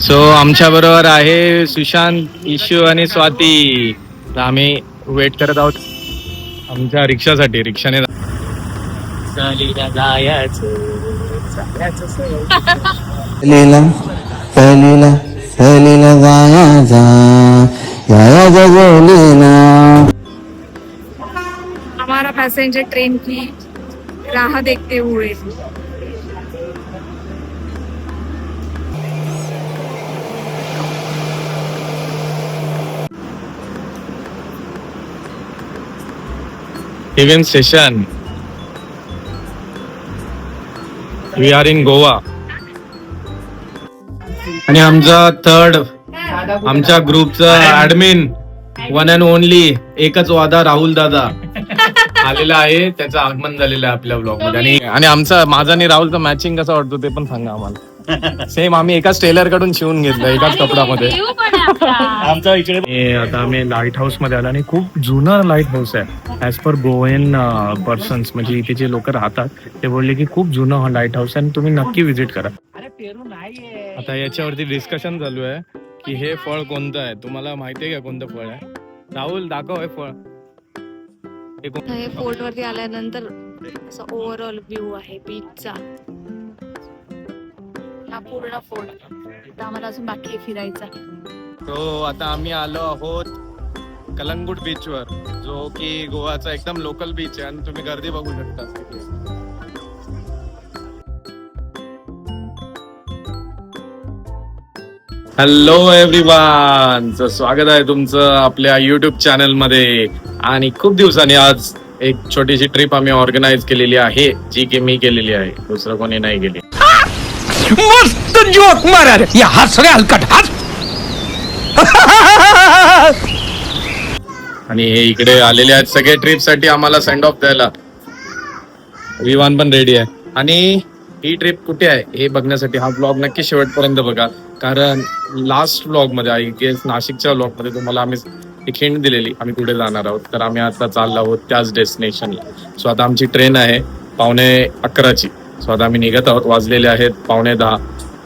So आमच्या बरोबर आहे सुशांत, इशू आणि स्वाती. तर आम्ही वेट करत आहोत आमच्या रिक्षासाठी. रिक्षाने सहलीला सहलीला सहलीला जायचा या जगलीला. हमारा पैसेंजर ट्रेन की राह देखते हुए even station. We are in Goa. आणि आमचा आमच्या ग्रुपचा ऍडमिन वन अँड ओनली एकच वादा राहुल दादा आलेला आहे. त्याचं आगमन झालेलं आहे आपल्या ब्लॉग मध्ये. आणि आमचा माझा आणि राहुलचा मॅचिंग कसा वाटतो ते पण सांगा आम्हाला. सेम आम्ही एकाच टेलर कडून शिवून घेतलं एकाच कपड्यामध्ये. आमचा इकडे आता आम्ही लाईट हाऊस मध्ये आलो आणि खूप जुना लाईट हाऊस आहे ऍज पर गोवन पर्सन्स. म्हणजे इथे जे लोक राहतात ते बोलले की खूप जुनं हा लाईट हाऊस आहे आणि तुम्ही नक्की व्हिजिट करा. आता याच्यावरती डिस्कशन चालू आहे की हे फळ कोणतं आहे. तुम्हाला माहिती आहे का कोणतं फळ आहे? राहुल दाखव हे फळ. हे फोर्ट वरती आल्यानंतर असा ओव्हरऑल व्ह्यू आहे बीचचा. हा पूर्ण फोर्ट. आम्हाला अजून बाकी फिरायचा. तो आता आम्ही आलो आहोत कलंगूट बीच वर, जो की गोवाचा एकदम लोकल बीच आहे. आणि तुम्ही गर्दी बघू शकता. हॅलो एव्हरीवन, स्वागत आहे तुमचं आपल्या युट्यूब चॅनल मध्ये. आणि खूप दिवसांनी आज एक छोटीशी ट्रिप आम्ही ऑर्गनाइज केलेली आहे, जी की मी केलेली आहे, दुसरं कोणी नाही केली. मस्त जोक मारा रे, या हस रे हलकट हस. आणि हे इकडे आलेले आहेत सगळे ट्रिप साठी आम्हाला सेंड ऑफ द्यायला. विमान पण रेडी आहे. आणि ही ट्रिप कुठे आहे हे बघण्यासाठी हा ब्लॉग नक्की शेवटपर्यंत बघा. कारण लास्ट ब्लॉग मध्ये आय गेस नाशिकच्या ब्लॉग मध्ये तुम्हाला आम्ही एक हिंट दिलेली आम्ही कुठे जाणार आहोत. तर आम्ही आता चाललो आहोत त्याच डेस्टिनेशनला. सो आता आमची ट्रेन आहे 11:15ची. सो आता आम्ही निघत आहोत. वाजलेले आहेत 9:15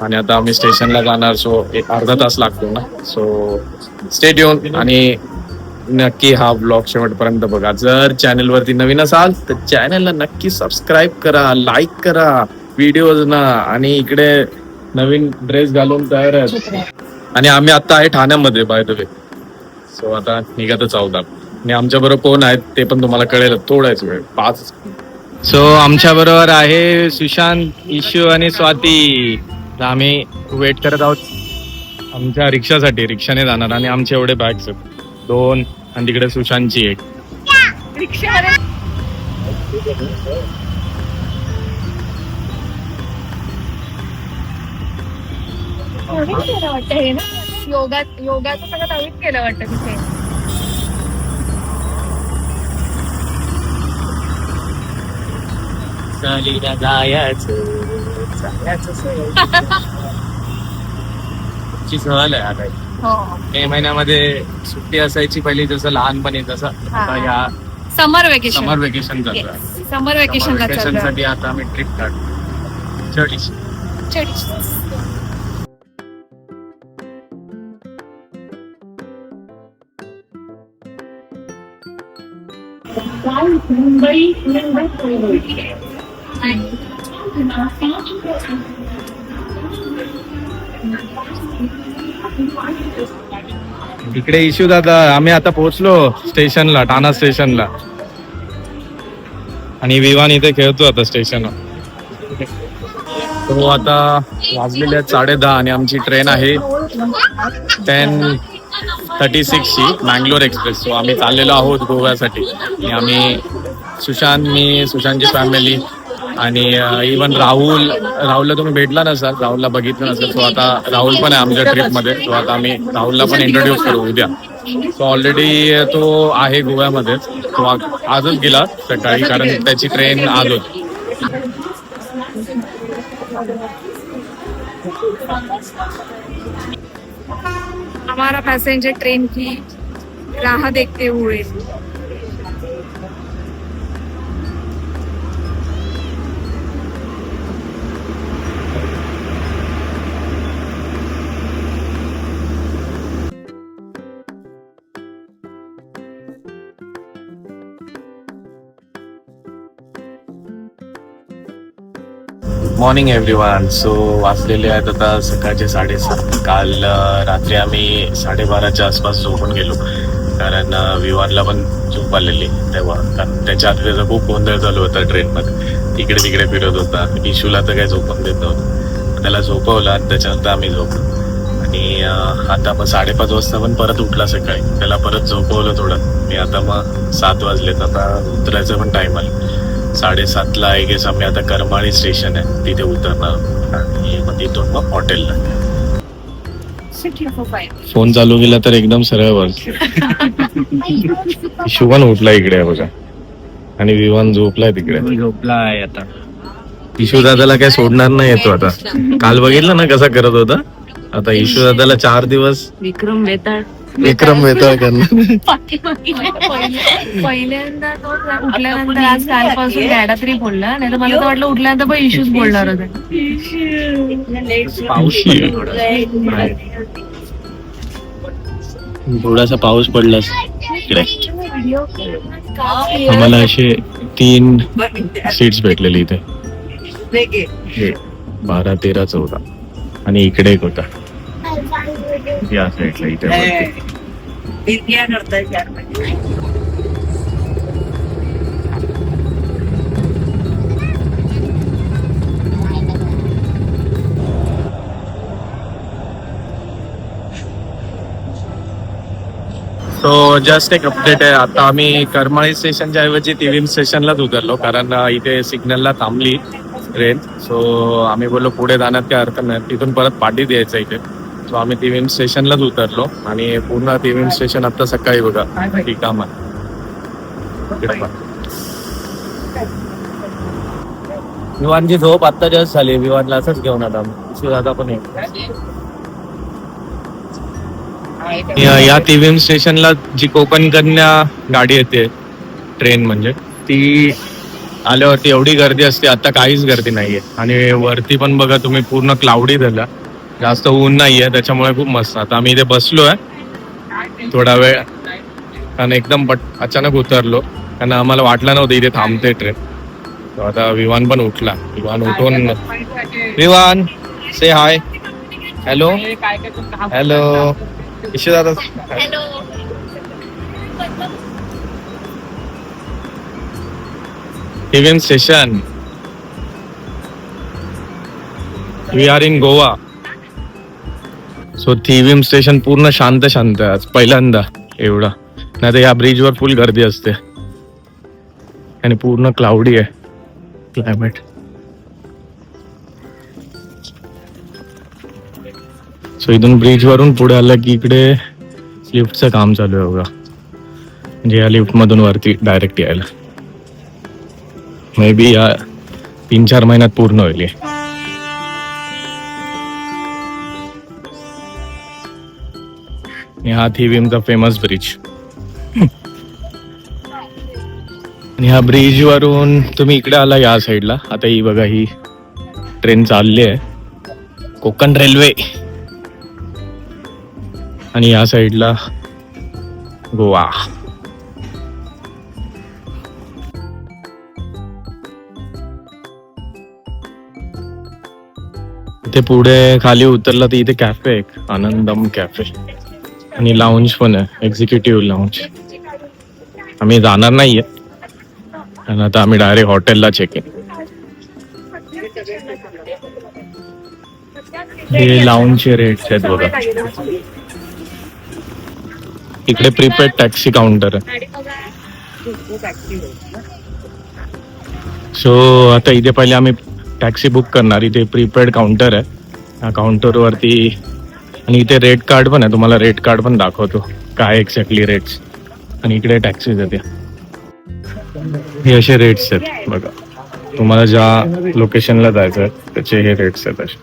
आणि आता आम्ही स्टेशनला जाणार. सो एक अर्धा तास लागतो ना. सो स्टे ट्यून आणि नक्की हा ब्लॉग शेवटपर्यंत बघा. जर चॅनल वरती नवीन असाल तर चॅनलला नक्की सबस्क्राईब करा, लाईक करा व्हिडिओज ना. आणि इकडे नवीन ड्रेस घालून तयार आहेत. आणि आम्ही आता आहे ठाण्यामध्ये बाय द वे. सो आता निघतच आहोत. आणि आमच्या बरोबर कोण आहेत ते पण तुम्हाला कळेल थोडाच वेळ, 5. सो आमच्या बरोबर आहे सुशांत, इशू आणि स्वाती. तर आम्ही वेट करत आहोत आमच्या रिक्षासाठी. रिक्षाने जाणार. आणि आमचे एवढे बॅग्स आहेत 2 आणि तिकडे सुशांतची 1. वाटतं हे ना योगाचं सगळं नवीन केलं वाटतं तिथे. सहल आहे आता. मे महिन्यामध्ये सुट्टी असायची पहिली, जसं लहानपणी तसं आता या समर वेकेशन. समर वेकेशन चालू आहे. समर वेकेशन साठी आता आम्ही ट्रिप काढतो छोटीशी. इकडे इशू दादा, आम्ही आता पोहोचलो स्टेशनला, ठाणा स्टेशनला. आणि विमान इथे खेळतो आता स्टेशनवर. तो आता वाजलेले आहेत 10:30 आणि आमची ट्रेन आहे 10:36 ची मँगलोर एक्सप्रेस. सो आम्ही चाललेलो आहोत गोव्यासाठी. आणि आम्ही मी सुशांतची फॅमिली आणि इवन राहुलला तुम्ही भेटला नसाल, राहुलला बघितलं नसेल. सो आता राहुल पण आहे आमच्या ट्रिपमध्ये. सो आता आम्ही राहुलला पण इंट्रोड्यूस करू उद्या. सो ऑलरेडी तो आहे गोव्यामध्येच. तो आजच गेला सकाळी, कारण त्याची ट्रेन आज होती. हमारा पैसेंजर ट्रेन की राह देखते हुए मॉर्निंग एव्हरीवन. सो वाजलेले आहेत आता सकाळचे 7:30. काल रात्री आम्ही 12:30च्या आसपास झोपून गेलो, कारण विवानला पण झोप आलेली तेव्हा, कारण त्याच्या आत त्याचा खूप गोंधळ चालू होता ट्रेनमध्ये, इकडे तिकडे फिरत होता. इशूला तर काही झोपून देत नव्हतं, त्याला झोपवलं आणि त्याच्यानंतर आम्ही झोपलो. आणि आता मग 5:30 वाजता पण परत उठला सकाळी, त्याला परत झोपवलं थोडं मी. आता मग 7 वाजलेत, आता उतरायचं पण टाईम आला. 7:30ला आय गेस आम्ही आता करमाळी स्टेशन आहे तिथे उतरणार आणि मग तिथून मग हॉटेलला. फोन चालू केला तर एकदम सरळ वर. शुभन उठला इकडे आहे बघा, आणि विवान झोपलाय तिकडे. झोपलाय आता. इशू दादाला काय सोडणार नाही येतो आता. काल बघितलं ना कसा करत होता. आता इशू दादाला 4 दिवस विक्रम वेताळ करणार. पहिल्यांदा तो उठल्यानंतर आज कालपासून डॅडा तरी बोलला, नाही तर मला तर वाटलं उठल्यानंतर पण इश्यूज बोलणार होता. थोडासा पाऊस पडलाच इकडे. आम्हाला असे 3 सीट्स भेटलेले इथे, 12, 13, 14 आणि इकडे एक होता या साईडला इथे वरती. सो जस्ट एक अपडेट आहे. आता आम्ही करमाळी स्टेशनच्या ऐवजी तिवीम स्टेशनलाच उतरलो, कारण इथे सिग्नलला थांबली ट्रेन. सो आम्ही बोललो पुढे जाण्यात काही अर्थ नाही, तिथून परत पाठी द्यायचं इथे. सो आम्ही तिवीम स्टेशनलाच उतरलो आणि पूर्ण तिवीम स्टेशन आता सकाळी बघा ठीक काम आहे. विवानची झोप आता जास्त झाली, विवानला असंच घेऊन आता दादा पण या तिवीम स्टेशनला जी कोकण कन्या गाडी येते ट्रेन, म्हणजे ती आल्यावरती एवढी गर्दी असते. आता काहीच गर्दी नाहीये, आणि वरती पण बघा तुम्ही पूर्ण क्लाउडी झाला, जास्त ऊन नाहीये, त्याच्यामुळे खूप मस्त. आता आम्ही इथे बसलोय थोडा वेळ, कारण एकदम अचानक उतरलो, कारण आम्हाला वाटलं नव्हतं इथे थांबते ट्रेन. तो आता विवान पण उठला. विवान उठून, Vivaan say hi, hello hello. Ishu दादा Thivim station, we are in Goa. So Thivim station पूर्ण शांत आहे आज पहिल्यांदा एवढा, नाही तर या ब्रिजवर फुल गर्दी असते आणि पूर्ण क्लाउडी आहे क्लायमेट. सो इथून ब्रिज वरून पुढे आलं की इकडे लिफ्टचं काम चालू आहे बघा, म्हणजे या लिफ्ट मधून वरती डायरेक्ट यायला मे बी या 3-4 महिन्यात पूर्ण होईल. हा थिविमचा फेमस ब्रिज. आणि ह्या ब्रिज वरून तुम्ही इकडे आला या साईडला, आता ही बघा ही ट्रेन चालली आहे कोकण रेल्वे, आणि या साईडला गोवा. इथे पुढे खाली उतरला तर इथे कॅफे आहे, एक आनंदम कॅफे, आणि लाऊंज पण आहे, एक्झिक्युटिव्ह लाऊंज. आम्ही जाणार नाहीये, आणि आता आम्ही डायरेक्ट हॉटेलला चेक इन. हे लाऊंजचे रेट्स आहेत बघा. इकडे प्रीपेड टॅक्सी काउंटर आहे. सो आता इथे पहिले आम्ही टॅक्सी बुक करणार. इथे प्रीपेड काउंटर आहे, या काउंटरवरती, आणि इथे रेट कार्ड पण आहे, तुम्हाला रेट कार्ड पण दाखवतो काय एक्झॅक्टली रेट्स. आणि इकडे टॅक्सीज आहेत, हे असे रेट्स आहेत बघा. तुम्हाला ज्या लोकेशनला जायचं आहे त्याचे हे रेट्स आहेत असे.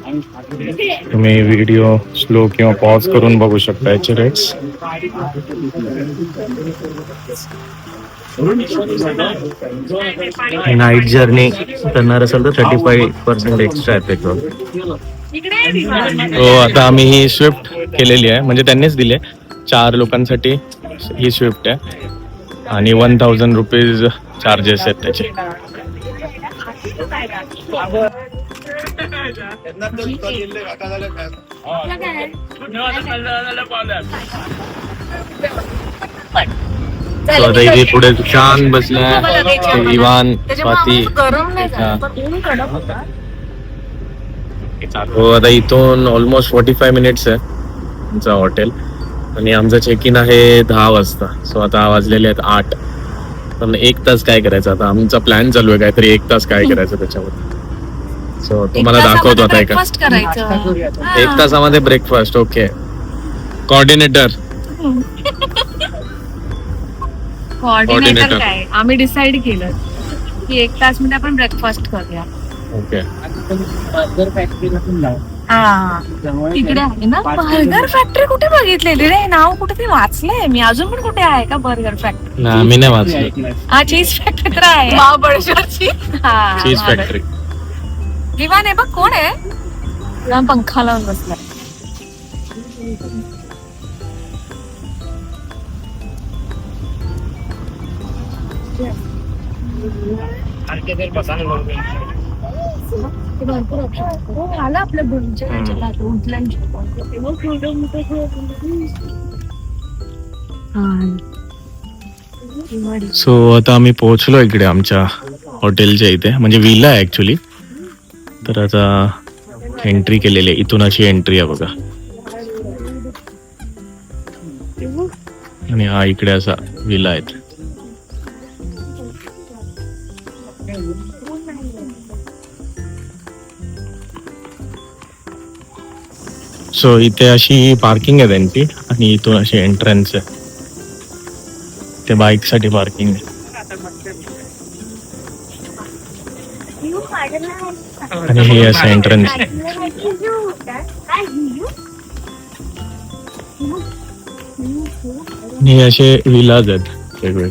तुम्ही व्हिडिओ स्लो किंवा पॉज करून बघू शकता याचे रेट्स. नाईट जर्नी करणार असेल तर 35% एक्स्ट्रा आहे पेट्रोल. हो, आता आम्ही ही स्विफ्ट केलेली आहे, म्हणजे त्यांनीच दिले 4 लोकांसाठी ही स्विफ्ट आहे, आणि 1000 रुपीज चार्जेस आहेत त्याचे. So, आता इथे पुढे छान बसलाय विवान स्वाती. गरम नाही हा. झालं, पण ऊन कडक होता. हो आता इथून ऑलमोस्ट 45 मिनिट्स आहे आमचं हॉटेल आणि आमचं चेक इन आहे 10 वाजता. सो आता वाजलेले आहेत 8. पण 1 तास काय करायचं आता आमचा प्लॅन चालू आहे काहीतरी 1 तास काय करायचं त्याच्यावर. सो तुम्हाला दाखवतो आता एका ब्रेकफास्ट करायचं. 1 तासामध्ये ब्रेकफास्ट. Okay coordinator. कोऑर्डिनेटर काय आम्ही डिसाईड केलं की 1 तास मध्ये आपण ब्रेकफास्ट करूया. ओके हा तिकडे आहे ना बर्गर फॅक्टरी. कुठे बघितलेली रे नाव कुठे ते वाचलंय मी. अजून पण कुठे आहे का बर्गर फॅक्टरी. ना मी नाही वाचलं. हा चीज फॅक्टरी तर आहे महाबळेश्वरची. हा चीज फॅक्टरी. विमान आहे बघ. कोण आहे विमान पंखा लावून बसलाय. भरपूर ऑप्शन आला आपल्या सो आता आम्ही पोहोचलो इकडे आमच्या हॉटेलच्या इथे. म्हणजे विला आहे ऍक्च्युली. तर आता एंट्री केलेली आहे. इथून अशी एंट्री आहे बघा. आणि हा इकडे असा विला आहे. सो इथे अशी पार्किंग आहे त्यांची आणि इथून अशी एंट्रन्स आहे. ते बाईक साठी पार्किंग आहे. आणि हे असं एंट्रन्स. हे असे विलाज आहेत वेगवेगळे.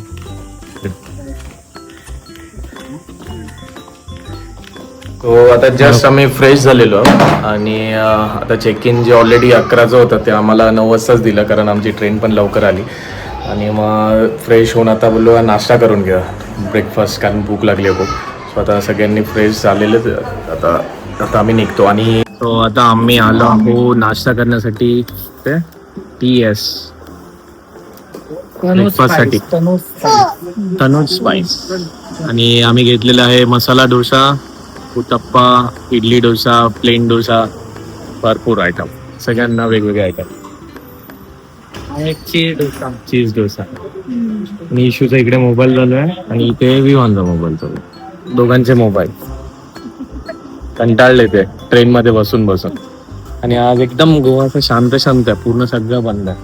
तो आता जस्ट आम्ही फ्रेश झालेलो आणि आता चेक इन जे ऑलरेडी 11चं होतं ते आम्हाला 9 वाजताच दिलं कारण आमची ट्रेन पण लवकर आली. आणि मग फ्रेश होऊन आता बोललो नाश्ता करून घ्या ब्रेकफास्ट कारण भूक लागली आहे खूप. सो आता सगळ्यांनी फ्रेश झालेलं आता आम्ही निघतो. आणि तो आता आम्ही आलो आहो नाश्ता करण्यासाठी ते TS ब्रेकफास्टसाठी तनुज स्पाइस. आणि आम्ही घेतलेला आहे मसाला डोसा, उत्तप्पा, इडली डोसा, प्लेन डोसा, भरपूर आयटम. सगळ्यांना वेगवेगळे आयटम. चीज डोसा. आणि इशूचा इकडे मोबाईल चालू आहे आणि इथे विवानचा मोबाईल चालू आहे. दोघांचे मोबाईल. कंटाळले ते ट्रेन मध्ये बसून बसून. आणि आज एकदम गोवा शांत शांत आहे. पूर्ण सगळं बंद आहे.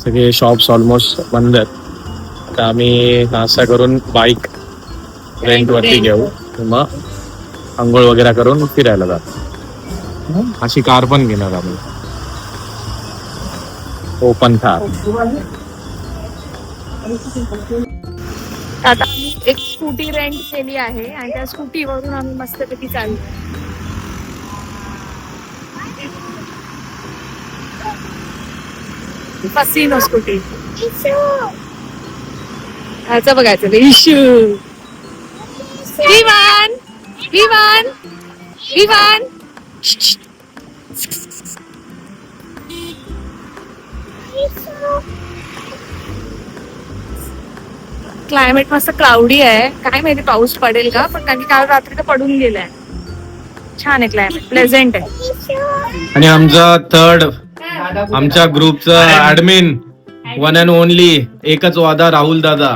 सगळे शॉप्स ऑलमोस्ट बंद आहेत. तर आम्ही नाश्ता करून बाईक रेंटवरती घेऊ. मग आंघोळ वगैरे करून फिरायला जातो. अशी कार पण घेणार आम्ही ओपन कार. आता आम्ही एक स्कूटी रेंट केली आहे आणि त्या स्कूटीवरून आम्ही मस्तपैकी चालू. पसीनो स्कूटी. ह्याचं बघायचं इशू. विमान विमान विमान. क्लायमेट मस्त क्लाउडी आहे. काय माहिती पाऊस पडेल का पण कारण की काल रात्री तर पडून गेलाय. छान आहे क्लायमेट. प्लेझेंट आहे. आणि आमचा थर्ड आमच्या ग्रुपचा ऍडमिन वन अँड ओनली एकच वादा राहुल दादा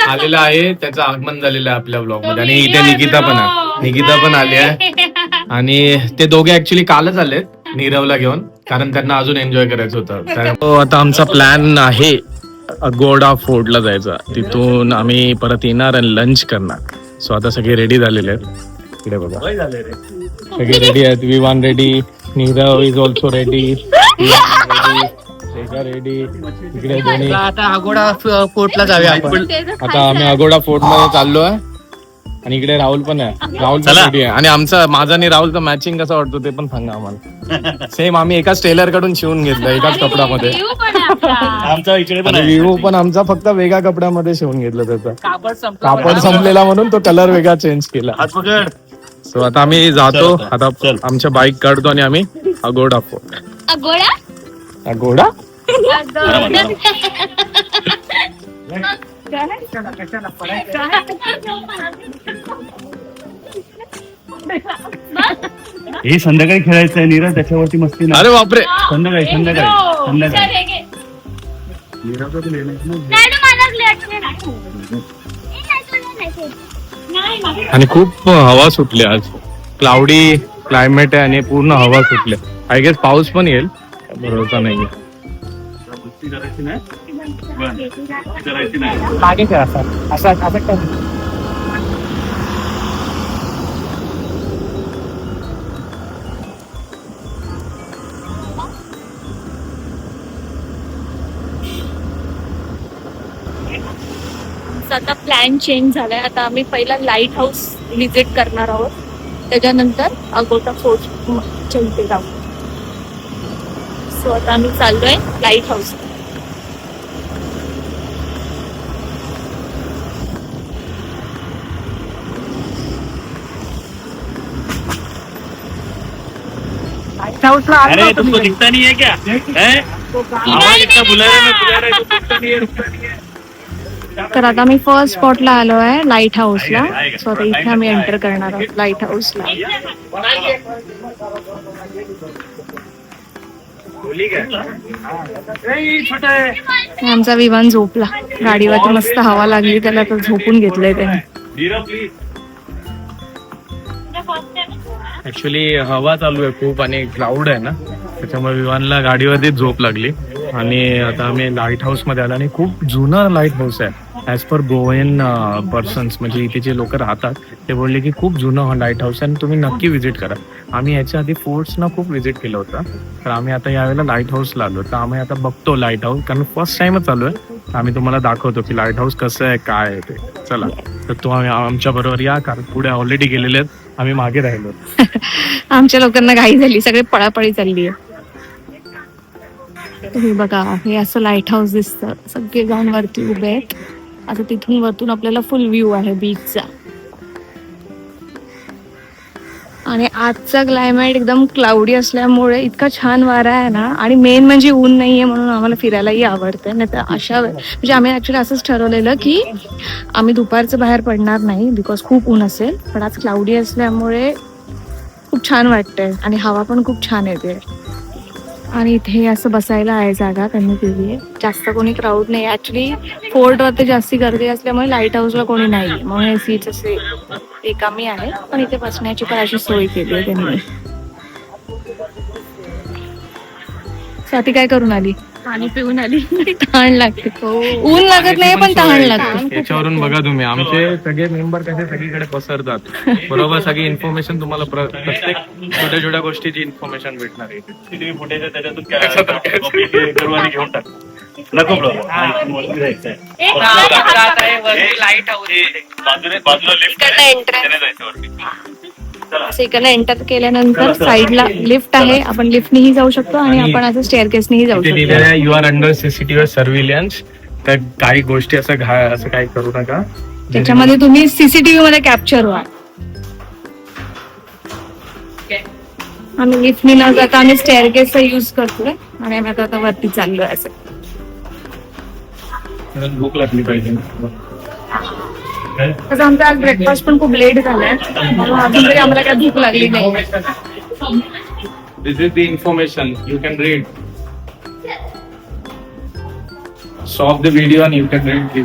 आलेला आहे. त्याचं आगमन झालेलं आहे आपल्या ब्लॉग मध्ये. आणि इथे निकिता पण आहे. निकिता पण आली आहे. आणि ते दोघे ऍक्च्युली कालच आलेत नीरवला घेऊन कारण त्यांना अजून एन्जॉय करायचं होतं. आता आमचा प्लॅन आहे अगोडा फोर्टला जायचा. तिथून आम्ही परत येणार आणि लंच करणार. सो आता सगळे रेडी झालेले आहेत. इकडे बघा सगळे रेडी आहेत. Vivaan ready, Nirav is also ready, ready. इकडे दोन्ही आता अगोडा फोर्टला जाऊया आपण. आता आम्ही अगोडा फोर्ट मध्ये चाललोय. आणि इकडे राहुल पण आहे. राहुल पण रेडी आहे. आणि आमचा माझा आणि राहुलचा मॅचिंग कसं वाटतो ते पण सांगा आम्हाला. सेम आम्ही एकाच टेलर कडून शिवून घेतलं एकाच कपड्यामध्ये. आमचा इकडे पण आणि विवो पण आमचा फक्त वेगळ्या कपड्यामध्ये शिवून घेतलं त्याचा. कापड संपलेला म्हणून तो कलर वेगळा चेंज केला. सो आता आम्ही जातो. आता आमच्या बाईक काढतो आणि आम्ही अगोडा फोर्ट. अगोडा अगोडा हे संध्याकाळी खेळायचं आहे नीरज, त्याच्यावरती मस्ती नाही. अरे बापरे. संध्याकाळी आणि खूप हवा सुटली आज. क्लाउडी क्लायमेट आहे आणि पूर्ण हवा सुटले. आय गेस पाऊस पण येईल, भरोसा नाहीये. आता प्लॅन चेंज झालाय. आता आम्ही पहिला लाईट हाऊस व्हिजिट करणार आहोत, त्याच्यानंतर अगोटा फोर्ट इथे जाऊ. सो आता आम्ही चाललोय लाईट हाऊस. लाईट हाऊसला अरे तुमको दिखता नहीं है क्या? आवाज इतना बुला रहा है, बुला रहा है, तो दिखता नहीं है. तर आता मी फर्स्ट स्पॉटला आलो आहे लाईट हाऊसला. सो आता इथे आम्ही एंटर करणार आहोत लाईट हाऊसला. आमचा विमान झोपला गाडीवरती. मस्त हवा लागली त्याला, तर झोपून घेतलंय त्याने. ऍक्च्युली हवा चालू आहे खूप आणि क्लाउड आहे ना, त्याच्यामुळे विमानला गाडीवरतीच झोप लागली. आणि आता आम्ही लाईट हाऊस मध्ये आलो आणि खूप जुना लाईट हाऊस आहे. ॲज पर गोवन पर्सन्स, म्हणजे इथे जे लोक राहतात ते बोलले की खूप जुनं लाईट हाऊस आहे आणि तुम्ही नक्की व्हिजिट करा. आम्ही याच्या आधी फोर्ट्सना खूप व्हिजिट केलं होतं, तर आम्ही आता यावेळेला लाईट हाऊसला आलो. तर आम्ही आता बघतो लाईट हाऊस, कारण फर्स्ट टाइमच चालू आहे. आम्ही तुम्हाला दाखवतो की लाईट हाऊस कसं आहे, काय आहे ते. चला, तर तो आमच्या बरोबर या, कारण पुढे ऑलरेडी गेलेले आहेत, आम्ही मागे राहिलो. आमच्या लोकांना घाई झाली, सगळे पळापळी चालली आहे. तुम्ही बघा, हे असं लाईट हाऊस दिसतं. सगळे जाऊन वरती उभे आहेत. आता तिथून वरतून आपल्याला फुल व्ह्यू आहे बीचचा. आणि आजचा क्लायमेट एकदम क्लाउडी असल्यामुळे इतका छान वारा आहे ना, आणि मेन म्हणजे ऊन नाहीये म्हणून आम्हाला फिरायलाही आवडतं. नाही तर अशा म्हणजे आम्ही ऍक्च्युली असंच ठरवलेलं की आम्ही दुपारचं बाहेर पडणार नाही, बिकॉज खूप ऊन असेल. पण आज क्लाउडी असल्यामुळे खूप छान वाटतंय आणि हवा पण खूप छान येते. आणि इथे असं बसायला आहे जागा त्यांनी दिली आहे. जास्त कोणी क्राऊड नाही. ऍक्च्युली फोर्टवरती जास्ती गर्दी असल्यामुळे लाईट हाऊसला कोणी नाही, म्हणून हे सीट्स असे रिकामी आहे. पण इथे बसण्याची पण अशी सोय केली आहे त्यांनी. स्वाती काय करून आली? पाणी पिऊन आली. तहान लागते. ऊन लागत नाही पण तहान लागते. याच्यावरून बघा तुम्ही, आमचे सगळे मेंबर कसे सगळीकडे पसरतात. बरोबर, सगळी इन्फॉर्मेशन तुम्हाला प्रत्येक छोट्या छोट्या गोष्टीची इन्फॉर्मेशन भेटणार आहे. किती फुटेज आहे त्याच्यातून काय करू आणि घेऊन टाक. नको इकडनं एंटर केल्यानंतर साईडला लिफ्ट आहे, आपण लिफ्टनेही जाऊ शकतो आणि आपण असं स्टेअरकेसनेही जाऊ तिथे दिलेलं आहे, you are under CCTV surveillance. तर काही गोष्टी असं काही करू नका, त्याच्यामध्ये तुम्ही सीसीटीव्ही मध्ये कॅप्चर व्हा. आम्ही लिफ्टने न जाता आम्ही स्टेअरकेसचा यूज करतोय आणि आम्ही आता वरती चाललोय. असं भूक लागली पाहिजे. तसं आमचा आज ब्रेकफास्ट पण खूप लेट झालाय, अजून तरी आम्हाला काय भूक लागली नाही. This is the information you can read. Stop the video and you can read the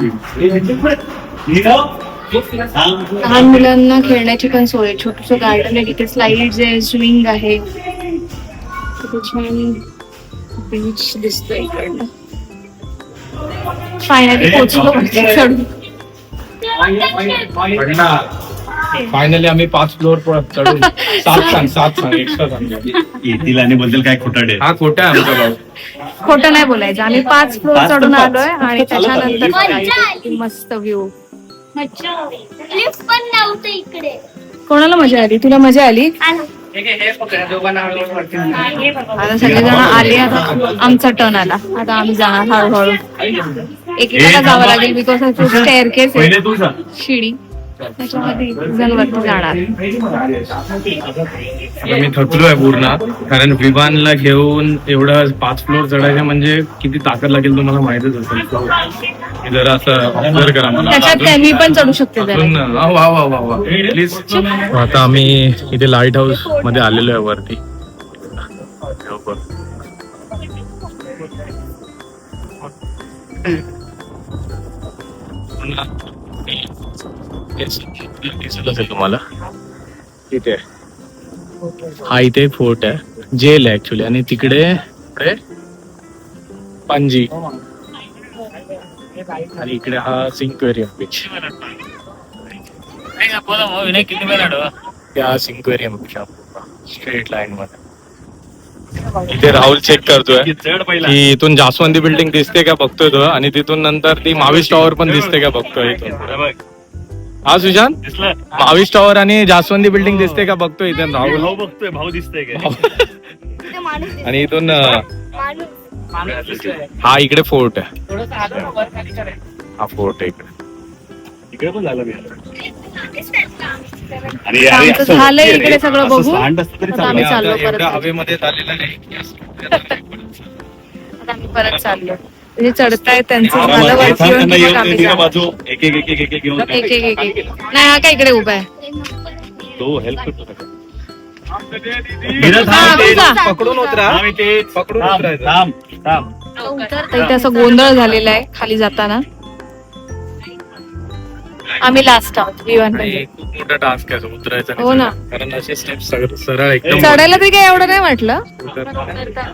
video. लहान मुलांना खेळण्याची पण सोय, छोटस गार्डन आहे तिथे, स्लाइड्स आहे, स्विंग आहे. छान बीच दिसतोय इकडनं. फायनली पोहोचलो चढून. फायनली आम्ही 5 फ्लोअर चढून 7 सांग एक्स्ट्रा सांग. येतील आणि बद्दल काय खोटाडे. हा खोटा आहे आमचा भाऊ. खोटं नाही बोलायचं. आम्ही 5 फ्लोअर चढून आलोय आणि त्याच्यानंतर मस्त व्ह्यू. लिफ्ट पण नव्हतं इकडे. कोणाला मजा आली? तुला मजा आली? आता सगळेजण आले, आता आमचा टर्न आला. आता आम्ही जाणार हळूहळू. एकेकाला जावं लागेल बिकॉज स्टेअरकेस आहे, शिडी. त्याच्यामध्ये जण वरती जाणार. आता मी थकलोय पूर्ण, कारण विमानला घेऊन एवढं 5 फ्लोअर चढायचं म्हणजे किती ताकद लागेल तुम्हाला माहितच असेल. जरा असं ऑब्झर्व करा मला. त्याच्यात मी पण चढू शकते जरा. वा वा वा वा प्लीज. आता आम्ही इथे लाईट हाऊस मध्ये आलेलो आहे वरती. दिसत असेल तुम्हाला इथे. हा इथे फोर्ट आहे, जेल आहे ऍक्च्युली, आणि तिकडे पणजी, आणि इकडे हा सिंक्वेरियम बीच. त्या सिंक्वेरियम बीच स्ट्रेट लाईन मध्ये. इथे राहुल चेक करतोय की इथून जास्वंदी बिल्डिंग दिसते का बघतोय तो, आणि तिथून नंतर ती माविश टॉवर पण दिसते का बघतोय इथून. हा सुशांत, दिसलं माविश टॉवर आणि जास्वंदी बिल्डिंग दिसते का बघतोय इथे राहुल. भाऊ बघतोय, भाऊ दिसतोय का? आणि इथून हा इकडे फोर्ट आहे. हा फोर्ट आहे इकडे. इकडे पण झालं आमचं झालंय इकडे सगळं बघू. आता आम्ही चाललो एवढ्या परत. हवेमध्ये चाललेलं नाही. आता आम्ही परत चाललो. म्हणजे चढताय त्यांचं झालं वरती येऊन की मग आम्ही जाणार. बाजू एक एक एक एक एक घेऊन एक एक एक एक. नाही हा काय इकडे उभा आहे. तो हेल्प करतो. पकडून उतरा, पकडून उतरायचं. थांब थांब. तर इथे असं गोंधळ झालेला आहे खाली जाताना. आम्ही लास्ट आहोत विमान. आणि खूप मोठा टास्क आहे उतरायचा. हो ना. कारण असे स्टेप सरळ एकदम चढायला तरी काय एवढं नाही वाटलं.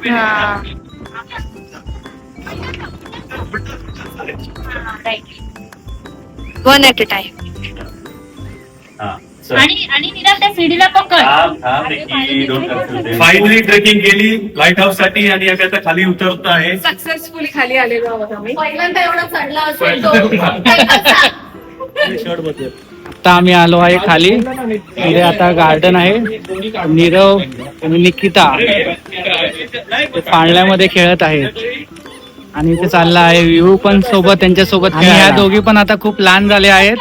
हा. One at a time. आणि निराव त्या सीडीला पकड. फायनली ट्रेकिंग केली लाईट हाऊस साठी, आणि आता आता खाली उतरत आहे. सक्सेसफुली खाली आलेलो आहोत आम्ही. पहिल्यांदा एवढा चढला असेल तो. आता आम्ही आलो आहे खाली. इथे आता गार्डन आहे. नीरव आणि निकिता ते पाळण्यामध्ये खेळत आहेत, आणि इथे चालला आहे विहू पण सोबत त्यांच्यासोबत. आणि ह्या दोघी पण आता खूप लहान झाले आहेत,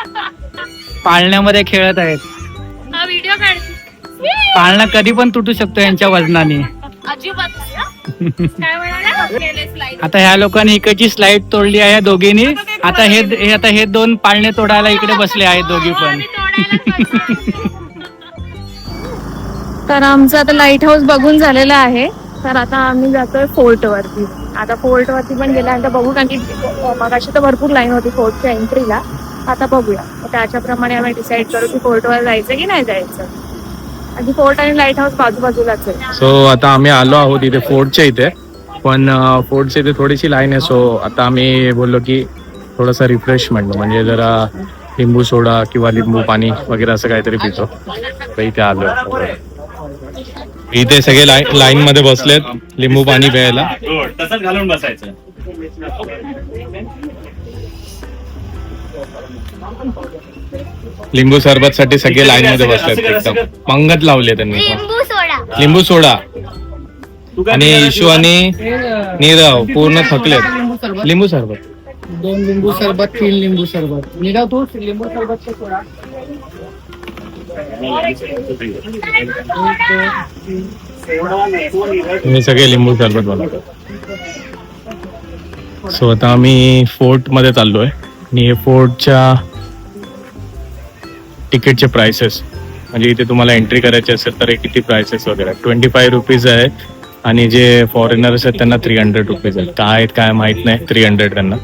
पाळण्यामध्ये खेळत आहेत. हा व्हिडिओ काढ. पाळणा कधी पण तुटू शकतो यांच्या वजनाने. अजिबात काय म्हणाला? आता ह्या लोकांनी इकडची स्लाइड तोडली आहे दोघींनी. आता हे 2 पाळणे तोडायला इकडे बसले आहेत दोघी पण. तर आमचं आता लाईट हाऊस बघून झालेलं आहे. तर आता आम्ही जातोय फोर्ट वरती. आता फोर्ट वरती पण गेल्यानंतर बघू, कारण की मगाशी तर भरपूर लाईन होती फोर्टच्या एंट्रीला. आता बघूया त्याच्याप्रमाणे आम्ही डिसाईड करू की फोर्ट वर जायचं की नाही जायचं. आणि फोर्ट आणि लाईट हाऊस बाजूबाजूलाच आहे. सो आता आम्ही आलो आहोत इथे फोर्टच्या इथे, पण फोर्टच्या इथे थोडीशी लाईन आहे. सो आता आम्ही बोललो की थोडासा रिफ्रेशमेंट, म्हणजे जरा लिंबू सोडा किंवा लिंबू पाणी वगैरे असं काहीतरी पितो. तर इथे आलो. इथे सगळे लाईन मध्ये बसलेत लिंबू पाणी प्यायला. तसंच घालून बसायचं. लिंबू सरबत साठी सगळे लाईन मध्ये बसलेत. एकदम पंगत लावली त्यांनी. लिंबू सोडा. लिंबू सोडा. तू काय आणि म्हणाला? इशू आणि नीरव पूर्ण थकलेत. लिंबू सरबत. 2 लिंबू सरबत, 3 लिंबू सरबत. नीरव तू लिंबू सरबत सोडा. मी सगळे लिंबू सरबत बनवतो. सो आता आम्ही फोर्ट मध्ये चाललोय, आणि हे फोर्टच्या तिकीटचे प्राइसेस, म्हणजे इथे तुम्हाला एंट्री करायची असेल तर किती प्राइसेस वगैरे. 25 रुपीज आहे, आणि जे फॉरेनर्स आहेत त्यांना 300 रुपीज आहेत. काय आहेत काय माहित नाही. 300 त्यांना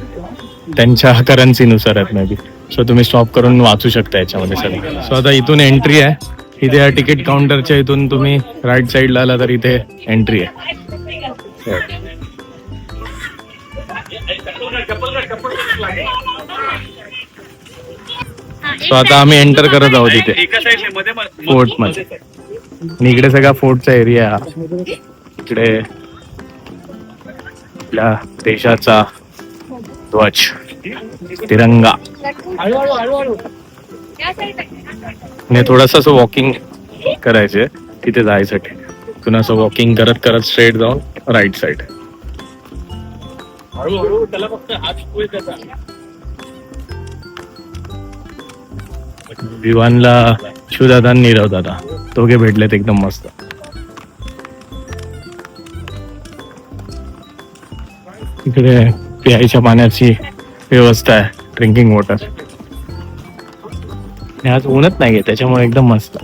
त्यांच्या करन्सीनुसार आहेत मे बी. सो तुम्ही स्टॉप करून वाचू शकता याच्यामध्ये सगळं. सो आता इथून एंट्री आहे. इथे या तिकीट काउंटरच्या इथून तुम्ही राईट साईडला आला तर इथे एंट्री आहे. सो आता आम्ही एंटर करत आहोत इथे एका साईडने मध्ये फोर्ट मध्ये. आणि इकडे सगळा फोर्टचा एरिया. इकडे आपल्या देशाचा ध्वज, तिरंगा. आणि थोडंसं असं वॉकिंग करायचंय तिथे जायसाठी. तिथून असं वॉकिंग करत करत स्ट्रेट जाऊन राईट साईड. हळूहळू त्याला फक्त हात पुढे त्याचा. विवानला शिवदादा आणि नीरव दादा दोघे भेटलेत एकदम मस्त. इकडे प्यायच्या पाण्याची व्यवस्था आहे, ड्रिंकिंग वॉटर. आज ऊनच नाहीये त्याच्यामुळे एकदम मस्त,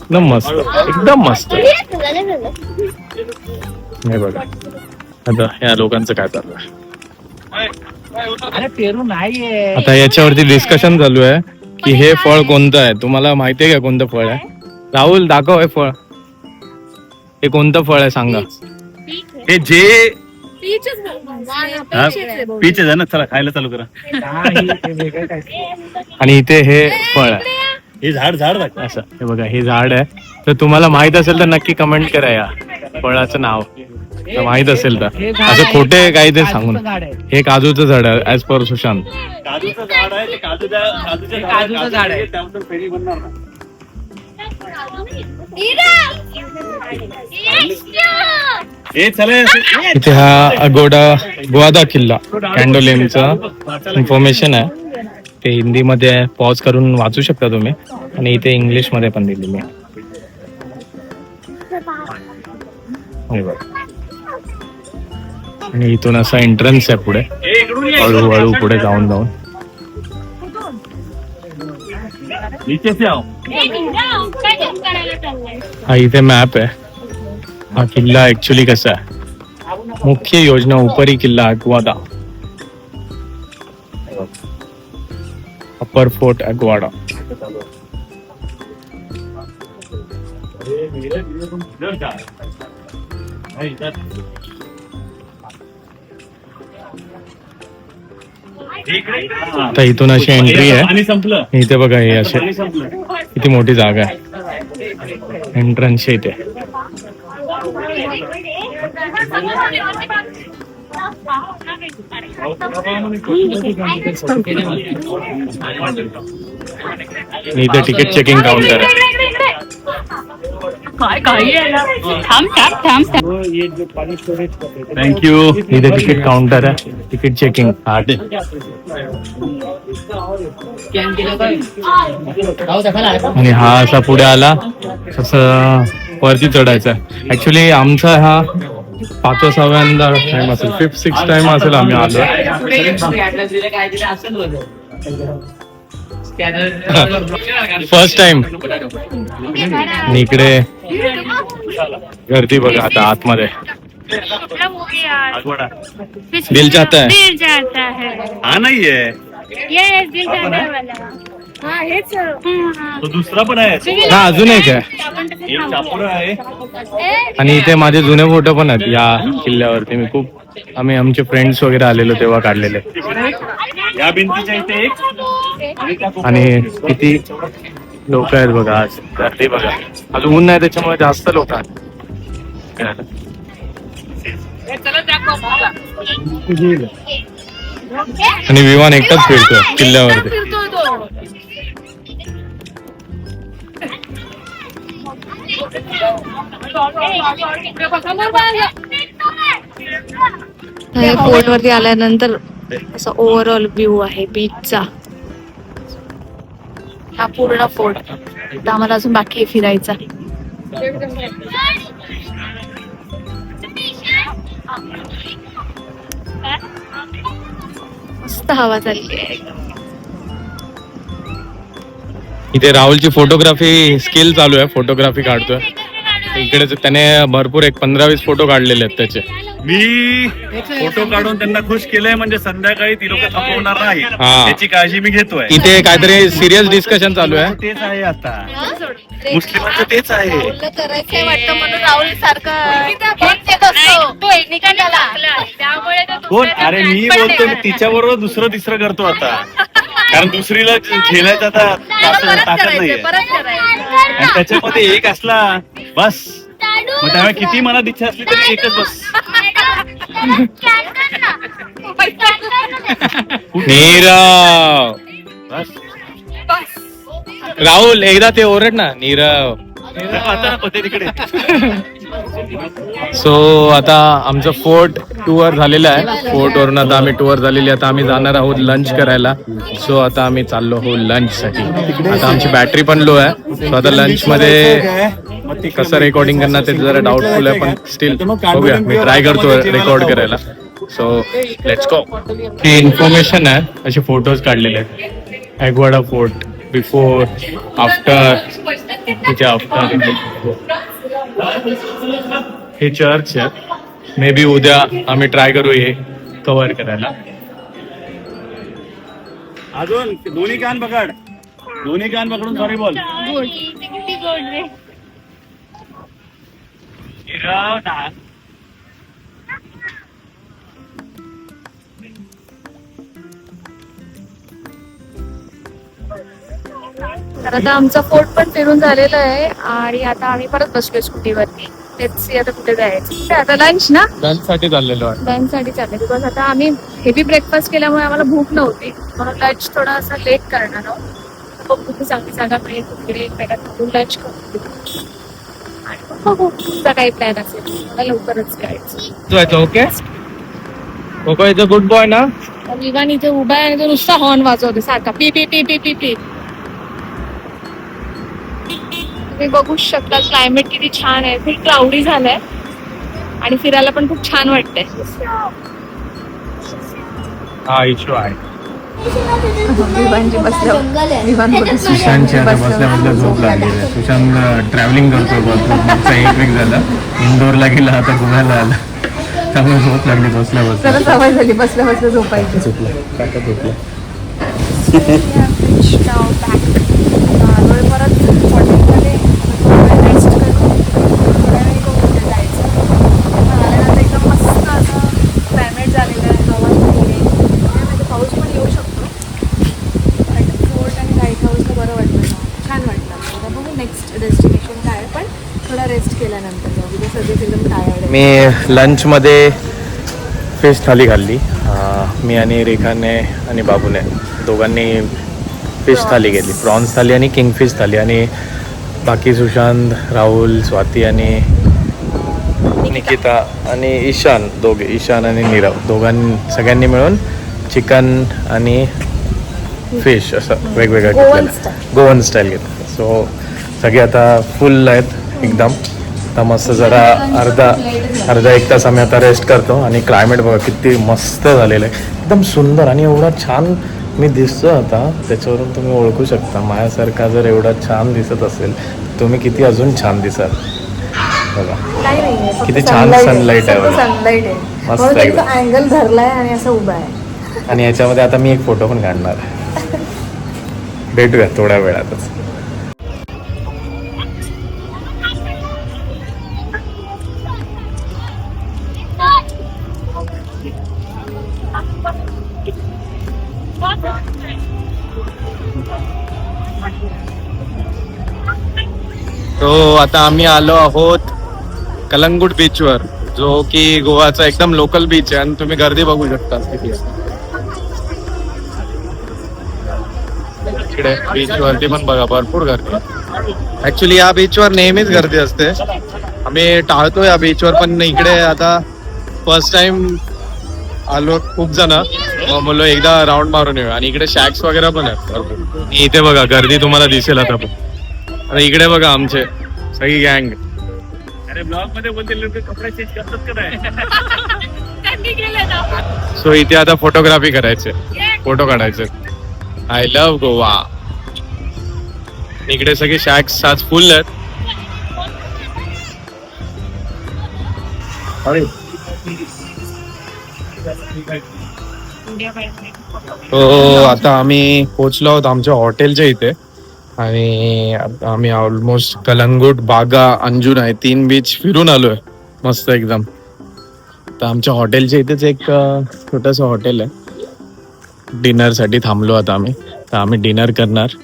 एकदम मस्त, एकदम मस्त. नाही बघा आता या लोकांचं काय चालू आहे. अरे पेरू नाहीये. आता याच्यावरती डिस्कशन चालू आहे की हे फळ कोणतं आहे. तुम्हाला माहिती आहे का कोणतं फळ आहे? राहुल दाखव हे फळ. हे कोणतं फळ आहे सांगा. हे जे पीचेस आहे ना, चला खायला चालू करा. नाही, ते वेगळं काय. आणि इथे हे फळ आहे हे झाड दाखव. असं. हे बघा हे झाड आहे. तर तुम्हाला माहित असेल तर नक्की कमेंट करा या फळाचं नाव. तर माहित असेल तर असं खोटे काही ते सांगून. झाड आहे. हे काजूचं झाड आहे ऍज पर सुशांत. काजूचं झाड आहे ते, काजूचं झाड आहे. त्यापासून फेरी बनणार ना. हे चला इथे हा गोवादा किल्ला कॅन्डोलेमचा इन्फॉर्मेशन आहे. ते हिंदीमध्ये पॉज करून वाचू शकता तुम्ही आणि इथे इंग्लिश मध्ये पण दिलेली आहे. हे बघा. आणि इथून असा एंट्रन्स आहे पुढे, हळूहळू पुढे जाऊन जाऊन. नीचे से आओ. हा इथे मॅप आहे. हा किल्ला ऍक्च्युली कसा आहे. मुख्य योजना उपरी किल्ला अग्वादा, अपर फोर्ट अग्वाडा. तर इथून अशी एंट्री आहे. पाणी संपलं. इथे बघा हे असे पाणी संपलं. किती मोठी जागा आहे एंट्रन्स इथे. आणि इथे तिकीट चेकिंग काउंटर आहे. थँक्यू. इथे तिकीट काउंटर आहे, तिकीट चेकिंग. आणि हा असा पुढे आला तसं वरती चढायचा. ऍक्च्युली आमचा हा 5-6व्यांदा टाइम असेल, 5th-6th टाइम असेल आम्ही आलो. First time. इकडे गर्दी बघा आता आतमध्ये. दिल चाहता है. दिल चाहता है. हा नाहीये ये दिल चाहता है वाला. हा हेच. तो दुसरा पण आहे. हा अजून एक आहे. एक चापोरा आहे. आणि इथे माझे जुने फोटो पण आहेत या किल्ल्यावरती. मी खूप आम्ही आमचे फ्रेंड्स वगैरे आलेलो तेव्हा काढलेले. या भिंतीच्या इथे एक. आणि किती लोक आहेत बघा आज. गर्दी बघा. आज ऊन नाही त्याच्यामुळे जास्त लोक आहेत. आणि विमान एकटाच फिरतो किल्ल्यावरती. फोर्ट वरती आल्यानंतर असा ओव्हरऑल व्ह्यू आहे बीचचा. हा पूर्ण फोर्ट. आता आम्हाला अजून बाकी आहे फिरायचा. मस्त हवा चालली आहे. इथे राहुलची फोटोग्राफी स्किल चालू आहे. फोटोग्राफी काढतोय इकडे. त्याने भरपूर 15-20 फोटो काढलेले आहेत त्याचे. मी फोटो काढून त्यांना खुश केलंय, म्हणजे संध्याकाळी ती लोक थकवणार नाही हा. त्याची काळजी मी घेतोय. इथे काहीतरी सिरियस डिस्कशन चालू आहे. तेच आहे आता मुस्लिमांचं तेच आहे. करायचंय वाटतं म्हणून राहुल सारखं तो एकमेकांना लागला त्यामुळे तो कोण? दुसऱ्याचा अरे मी plan पण बोलतो नाही. तिच्याबरोबर दुसरं तिसरं करतो आता. कारण दुसरीला झेलायचं आता ताकद नाहीये. आणि त्याच्यामध्ये एक असला बस. मग त्यामुळे किती मनात इच्छा असली तरी एकच बस. नीरव. बस राहुल एकदा ते ओरड ना. नीरव. आता ना पते तिकडे सो आता आमचं फोर्ट टूर झालेलं आहे. फोर्टवरून आता आम्ही टूर झालेली, आता आम्ही जाणार आहोत लंच करायला. सो आता आम्ही चाललो आहोत लंचसाठी. आता आमची बॅटरी पण लो आहे. सो आता लंचमध्ये कसं रेकॉर्डिंग करणार ते जरा डाऊटफुल आहे, पण स्टील बघूया. मी ट्राय करतो रेकॉर्ड करायला. So let's go. He information आहे, असे फोटोज काढलेले आहेत. ॲग्वाडा फोर्ट बिफोर, आफ्टर, तिच्या आफ्टर. हे चर्च आहे. मे बी उद्या आम्ही ट्राय करू हे कव्हर करायला. अजून दोन्ही कान पकडून सॉरी बोल. तर आता आमचा फोर्ट पण फिरून झालेला आहे आणि आता आम्ही परत बसलोय स्कूटीवरती. तेच आता कुठे जायचं. आता लंच ना, लंच साठी चाललेलो आहे. लंच साठी चालले. बिकॉज आता आम्ही हेवी ब्रेकफास्ट केल्यामुळे आम्हाला भूक नव्हती, म्हणून लंच थोडा असा लेट करणार आहोत. खूप कुठे चांगली जागा मिळेल तिकडे पहिला थांबून लंच करू आणि मग बघू तुमचा काही प्लॅन असेल. मला लवकरच जायचं. Okay Coco is a good boy ना. विवान इथे उभा आहे आणि तो नुसता हॉर्न वाजवते सारखा P P P P P P. तुम्ही बघू शकता क्लायमेट किती छान आहे. खूप क्लाउडी झालंय आणि फिरायला पण खूप छान वाटतंय. हा इशू आहे. सुशांतची आता बसल्या झोप लागली आहे. सुशांत ट्रॅव्हलिंग करतोय भरपूर. मागचा एक वीक झाला इंदोरला गेला, आता गोव्याला आला. त्यामुळे झोप लागली बसल्या सवय झाली बसल्या बसल्या झोपायची. मी लंचमध्ये फिश थाली खाल्ली. मी आणि रेखाने आणि बाबूने दोघांनी फिश थाली घेतली. प्रॉन्स थाली आणि किंगफिश थाली. आणि बाकी सुशांत, राहुल, स्वाती आणि निकिता आणि ईशान, दोघे ईशान आणि नीरव सगळ्यांनी मिळून चिकन आणि फिश असं वेगवेगळं घेतलेलं. गोवन स्टाईल घेतलं. सो सगळे आता फुल आहेत एकदम. आता मस्त जरा अर्धा एक तास आम्ही आता रेस्ट करतो. आणि क्लायमेट बघा किती मस्त झालेलं आहे, एकदम सुंदर. आणि एवढा छान मी दिसतो आता, त्याच्यावरून तुम्ही ओळखू शकता. माझ्यासारखा जर एवढा छान दिसत असेल तुम्ही किती अजून छान दिसाल. बघा किती छान सनलाईट आहे. मस्त एकदम अँगल धरलाय आणि असं उभा आहे. आणि याच्यामध्ये आता मी एक फोटो पण काढणार आहे. भेटूया थोड्या वेळातच. तो आता आम्ही आलो आहोत कलंगूट बीचवर, जो की गोवाचा एकदम लोकल बीच आहे. आणि तुम्ही गर्दी बघू शकता किती. इकडे बीच वरती पण बघा भरपूर गर्दी. ऍक्च्युली या बीचवर नेहमीच गर्दी असते. आम्ही टाळतो या बीचवर, पण इकडे आता फर्स्ट टाइम आलो खूप जण, मग बोललो एकदा राऊंड मारून येऊ. आणि इकडे शॅक्स वगैरे पण आहेत भरपूर. इथे बघा गर्दी तुम्हाला दिसेल आता पण. आणि इकडे बघा आमचे सगळी गँग. अरे ब्लॉग मध्ये बोलते लोक कपडे चेंज करतात का नाही. सो इथे आता फोटोग्राफी करायचे, फोटो काढायचे. I love Goa. इकडे सगळे शॅक्स आज फुल आहेत. तो आता आम्ही पोहोचलो आहोत आमच्या हॉटेलच्या इथे. आणि आम्ही ऑलमोस्ट कलंगूट, बागा, अंजुन आहे 3 बीच फिरून आलोय मस्त एकदम. तर आमच्या हॉटेलच्या इथेच एक छोटंसं हॉटेल आहे. डिनरसाठी थांबलो आता आम्ही. तर आम्ही डिनर करणार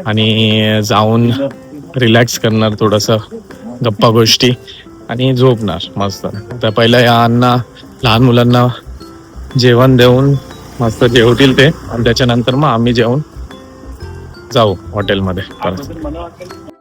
आणि जाऊन रिलॅक्स करणार, थोडंसं गप्पा गोष्टी आणि झोपणार मस्त. तर पहिलं या अण्णा लहान मुलांना जेवण देऊन मस्त जेवतील ते, आणि त्याच्यानंतर मग आम्ही जेवून जाऊ हॉटेलमध्ये परत.